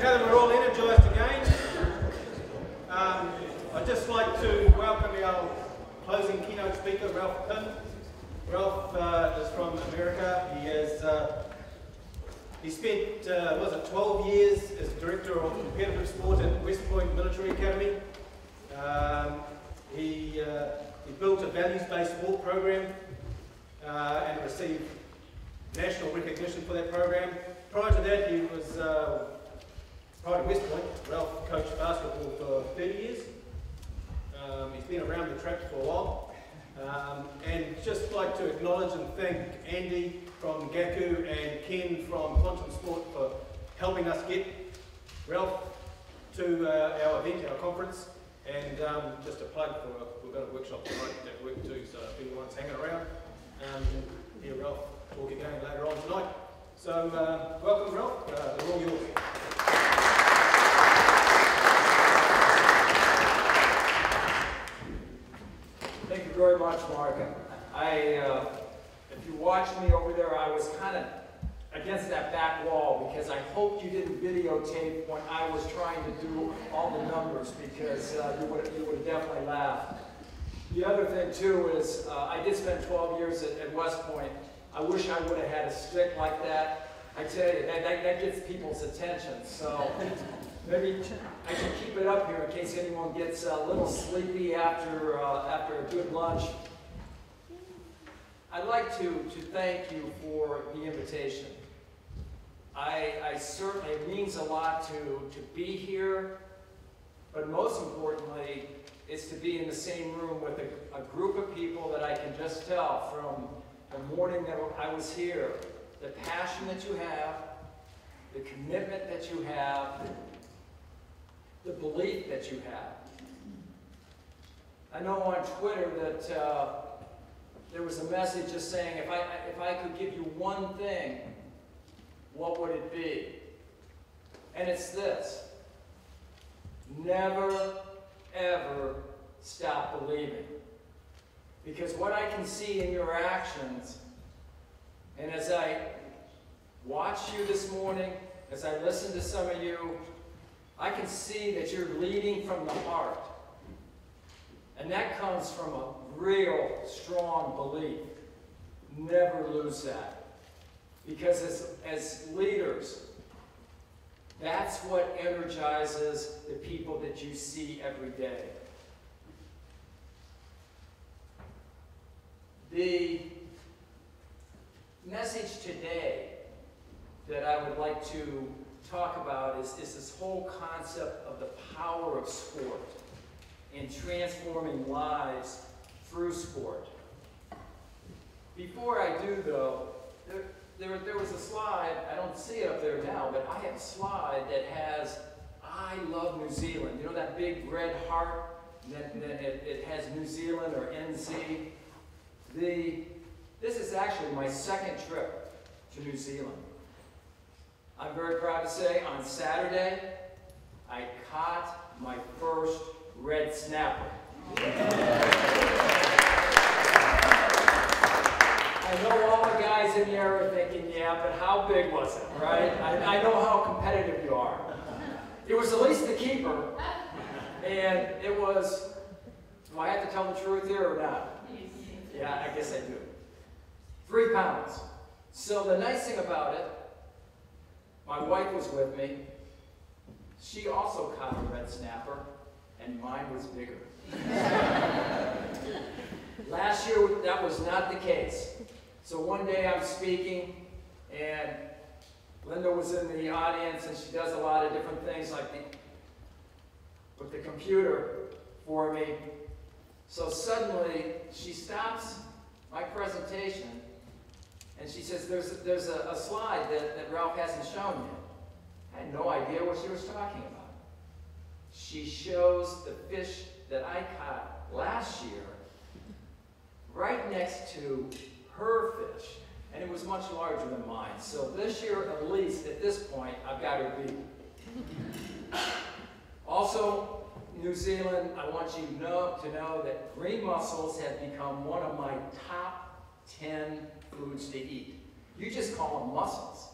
Now that we're all energised again, I'd just like to welcome our closing keynote speaker, Ralph Pinn. Ralph is from America. He spent, 12 years as Director of Competitive Sport at West Point Military Academy. He built a values-based sport program and received national recognition for that program. Prior to that, he was prior to West Point, Ralph coached basketball for 30 years. He's been around the track for a while. And just like to acknowledge and thank Andy from GACU and Ken from Quantum Sport for helping us get Ralph to our event, our conference. And just a plug for, we've got a workshop tonight at work too, so if anyone's hanging around, hear Ralph talk again later on tonight. So welcome Ralph, they're all yours. Thank you very much, Mark. If you watched me over there, I was kind of against that back wall because I hoped you didn't videotape when I was trying to do all the numbers because you would have definitely laughed. The other thing too is I did spend 12 years at West Point. I wish I would have had a stick like that. I tell you, that gets people's attention. So maybe I can keep it up here in case anyone gets a little sleepy after a good lunch. I'd like to thank you for the invitation. I certainly, it means a lot to be here, but most importantly, it's to be in the same room with a group of people that I can just tell from the morning that I was here, the passion that you have, the commitment that you have, the belief that you have. I know on Twitter that there was a message just saying, if I could give you one thing, what would it be? And it's this: never, ever stop believing. Because what I can see in your actions, and as I watched you this morning, as I listened to some of you, I can see that you're leading from the heart. And that comes from a real strong belief. Never lose that. Because as leaders, that's what energizes the people that you see every day. The message today that I would like to talk about is this whole concept of the power of sport in transforming lives through sport. Before I do, though, there was a slide, I don't see it up there now, but I have a slide that has I love New Zealand. You know that big red heart? It has New Zealand or NZ. This is actually my second trip to New Zealand. I'm very proud to say on Saturday, I caught my first red snapper. I know all the guys in there are thinking, yeah, but how big was it, right? I know how competitive you are. It was at least the keeper, and it was, do I have to tell the truth here or not? Yeah, I guess I do. 3 pounds. So the nice thing about it, my wife was with me. She also caught a red snapper, and mine was bigger. Last year, that was not the case. So one day I'm speaking, and Linda was in the audience, and she does a lot of different things like with the computer for me. So suddenly, she stops my presentation, and she says, there's a slide that Ralph hasn't shown you. I had no idea what she was talking about. She shows the fish that I caught last year to her fish, and it was much larger than mine. So this year, at least, at this point, I've got her beat. Also, New Zealand, I want you to know that green mussels have become one of my top 10 foods to eat. You just call them mussels.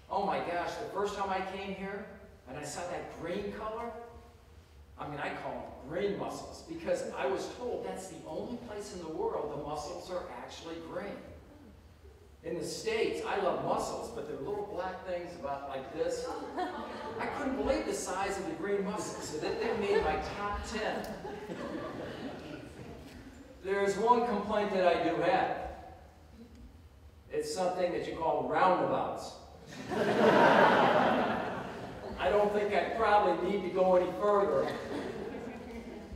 Oh my gosh, the first time I came here and I saw that green color, I mean, I call them green mussels because I was told that's the only place in the world the mussels are actually green. In the States, I love mussels, but they're little black things about like this. I couldn't believe the size of the green mussels, so they made my top 10. There's one complaint that I do have. It's something that you call roundabouts. I don't think I probably need to go any further,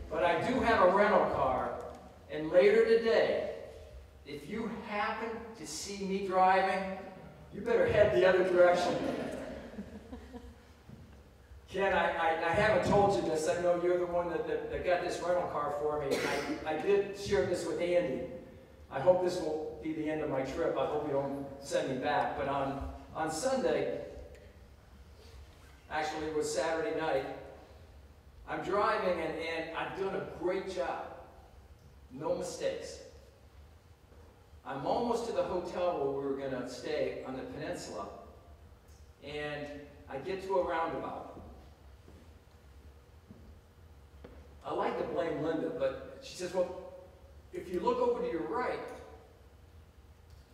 but I do have a rental car, and later today, if you happen to see me driving, you better head the other direction. Ken, I haven't told you this. I know you're the one that got this rental car for me. I did share this with Andy. I hope this will be the end of my trip. I hope you don't send me back. But on Sunday, actually it was Saturday night, I'm driving and I've done a great job. No mistakes. I'm almost to the hotel where we were going to stay on the peninsula, and I get to a roundabout. I like to blame Linda, but she says, well, if you look over to your right,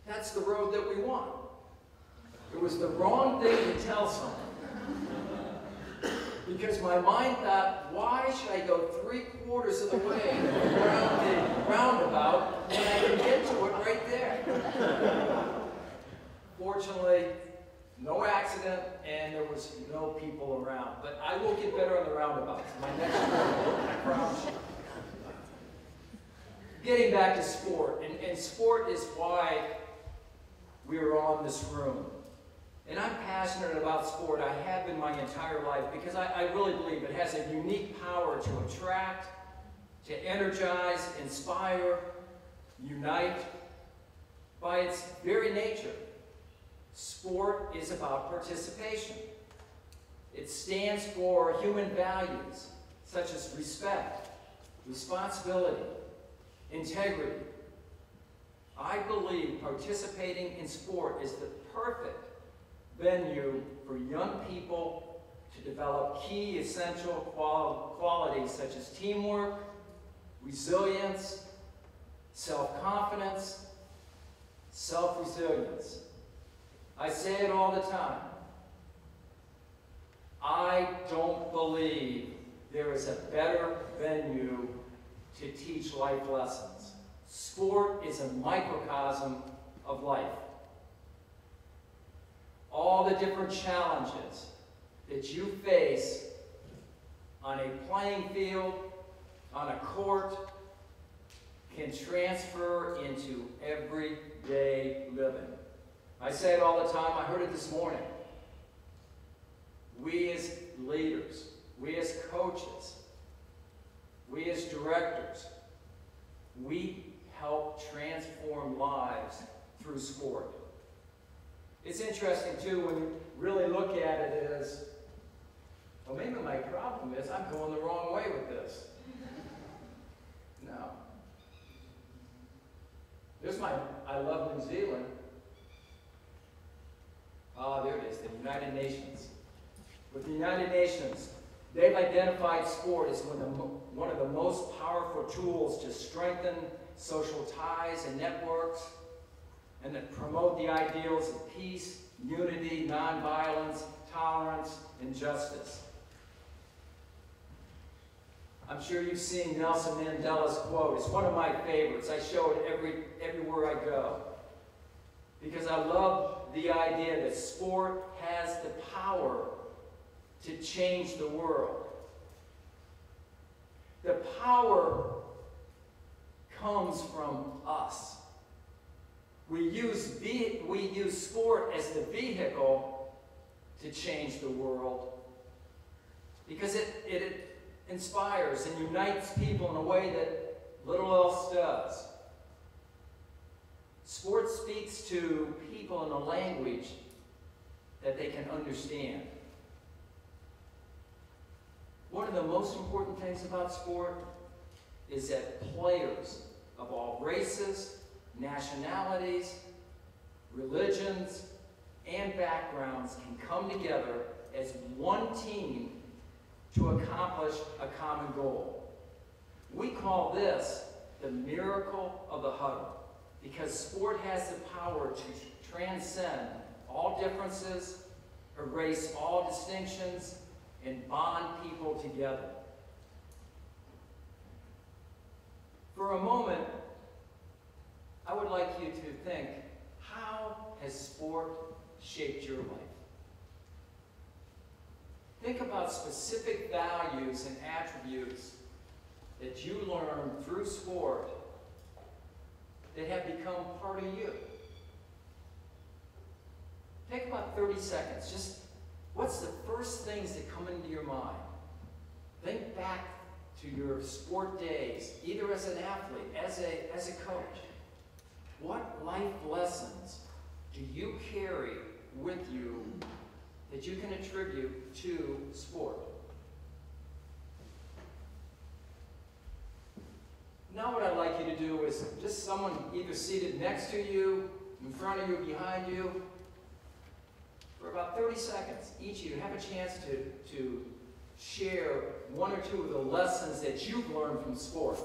that's the road that we want. It was the wrong thing to tell someone. Because my mind thought, why should I go 3/4 of the way around the roundabout when I can get to it right there? Fortunately, no accident, and there was no people around. But I will get better on the roundabouts. My next trip, I promise you. Getting back to sport, and sport is why we are on this room. And I'm passionate about sport. I have been my entire life because I really believe it has a unique power to attract, to energize, inspire, unite. By its very nature, sport is about participation. It stands for human values such as respect, responsibility, integrity. I believe participating in sport is the perfect venue for young people to develop key essential qualities such as teamwork, resilience, self-confidence, self-resilience. I say it all the time. I don't believe there is a better venue to teach life lessons. Sport is a microcosm of life. All the different challenges that you face on a playing field, on a court, can transfer into everyday living. I say it all the time. I heard it this morning. We as leaders, we as coaches, we as directors, we help transform lives through sport. It's interesting, too, when you really look at it as, well, maybe my problem is I'm going the wrong way with this. No. There's my, I love New Zealand. Oh, there it is, the United Nations. With the United Nations, they've identified sport as one of the most powerful tools to strengthen social ties and networks, and that promote the ideals of peace, unity, nonviolence, tolerance, and justice. I'm sure you've seen Nelson Mandela's quote. It's one of my favorites. I show it everywhere I go. Because I love the idea that sport has the power to change the world. The power comes from us. We use sport as the vehicle to change the world because it inspires and unites people in a way that little else does. Sport speaks to people in a language that they can understand. One of the most important things about sport is that players of all races, nationalities, religions, and backgrounds can come together as one team to accomplish a common goal. We call this the miracle of the huddle, because sport has the power to transcend all differences, erase all distinctions, and bond people together. For a moment, I would like you to think, how has sport shaped your life? Think about specific values and attributes that you learned through sport that have become part of you. Take about 30 seconds. Just what's the first things that come into your mind? Think back to your sport days, either as an athlete, as a coach. What life lessons do you carry with you that you can attribute to sport? Now what I'd like you to do is just someone either seated next to you, in front of you, behind you, for about 30 seconds, each of you have a chance to share one or two of the lessons that you've learned from sport.